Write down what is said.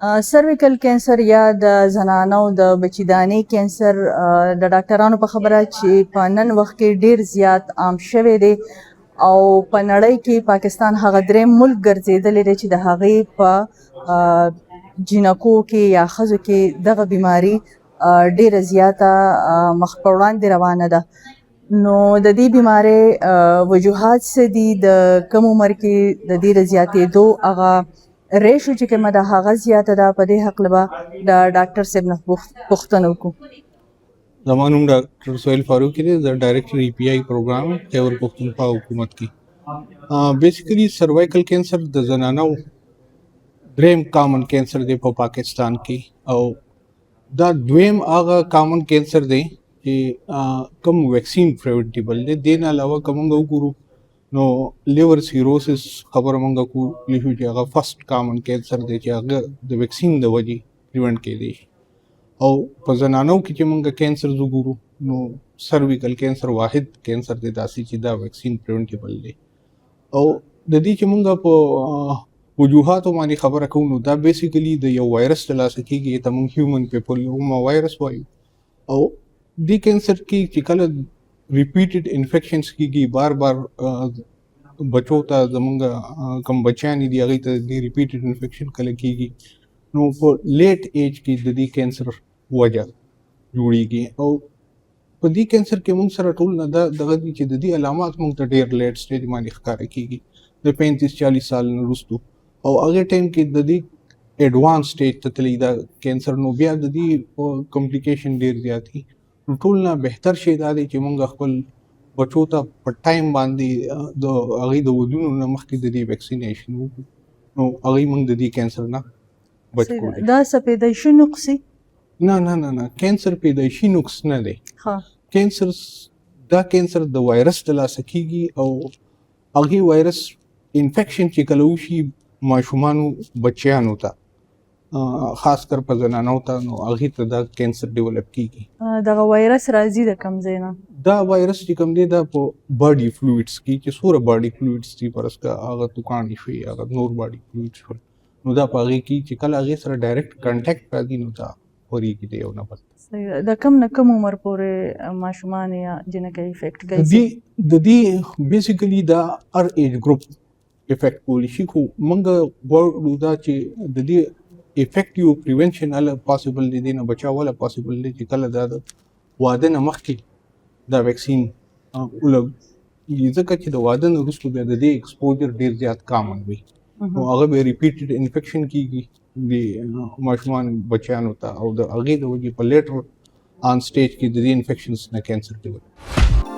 سرویکل کینسر یا د زنانو د بچیدانۍ کینسر د ډاکټرانو په خبره چې په نن وخت کې ډیر زیات عام شوی دی او په نړۍ کې پاکستان هغه درېیم ملک ګرځېدلی دی چې د هغې په جینکو کې یا ښځو کې دغه بیماري ډیره زیاته مخ په وړاندې روانه ده. نو د دې بیمارۍ وجوهات څه دي، د کم عمر کې د دې د زیاتېدو هغه ریشو چې کومه ده هغه زیاته ده، په دې هکله به د ډاکټر صاحب نه پوښتنه وکړو. زما نوم ډاکټر سهیل فاروقي دی، زه ډایرکټر EPI پروګرام خیبر پښتونخوا حکومت کې. بیسیکلی سروایکل کینسر د زنانو دریم کامن کینسر دی په پاکستان کې، او دا دویم هغه کامن کینسر دی چې کوم ویکسین پریونټیبل دی. دې نه علاوه که موږ وګورو نو لیور سیروسس خبره موږ کولی شو چې هغه فرست کامن کینسر دی چې هغه د ویکسین د وجې پریونټ کیدی شي. او په زنانو کې چې موږ کینسر وګورو نو سرویکل کینسر واحد کینسر دی داسې چې دا ویکسین پریونټیبل دی. او د دې چې موږ په وجوهاتو باندې خبره کوو نو دا بیسیکلی د یو وایرس د لاسه کېږي ته موږ هیومن پیپلوما وایرس وایو. او دې کینسر کې چې کله ریپیټډ انفیکشنز کېږي، بار بار بچو ته زمونږ کوم بچیان دي هغوی ته د ریپیټډ انفیکشن کله کېږي نو په لیټ ایج کې د دې کینسر وجه جوړیږي. او په دې کینسر کې موږ سره ټول نه دغه دي چې د دې علامات موږ ته ډېر لیټ سټیج باندې ښکاره کېږي د 35-40 سال نه وروستو، او هغې ټایم کې د دې ایډوانس سټیج ته تللی دا کینسر نو بیا د دې کمپلیکیشن ډېر زیات دي. نو ټول نه بهتر شی دا دی چې موږ خپل بچو ته په ټایم باندې د هغوی د ودونو نه مخکې د دې ویکسینیشن وکړو نو هغوی موږ د دې کینسر نه بچ کړو. دا څه پیدایشي نقص دی؟ نه کینسر پیدایشي نقص نه دی. کینسر دا کینسر د وایرس د لاسه کېږي، او هغې وایرس انفیکشن چې کله وشي ماشومانو بچیانو ته خاص کر په زنانو ته نو هغې ته دا کینسر ډیولپ کېږي. دغه وایرس راځي د کوم ځای نه؟ دا وایرس چې کوم دی دا په باډي فلویډس کې چې څومره باډي فلویډس دي فرض کړه هغه توکاڼې شوي هغه نور باډي فلویډس شول نو دا په هغې کې چې کله هغې سره ډایرکټ کنټیکټ راځي نو دا خورېږي د یو نه بل. د کم نه کم عمر پورې ماشومان یا جنکۍ افیکټ کوي؟ د دې بیسیکلی دا هر ایج ګروپ افیکټ کولی شي، خو موږ غواړو دا چې د دې افیکټیو پریونشن هله پاسبل دی، دې نه بچاو هله پاسبل دی چې کله دا د واده نه مخکې دا ویکسین ولګي، ځکه چې د واده نه وروسته بیا د دې ایکسپوجر ډېر زیات کامن وي نو هغه بیا ریپیټډ انفیکشن کېږي د ماشومان بچیانو ته، او د هغې د وجې په لیټر آن سټیج کې د دې انفیکشنز نه کینسر ډیولپ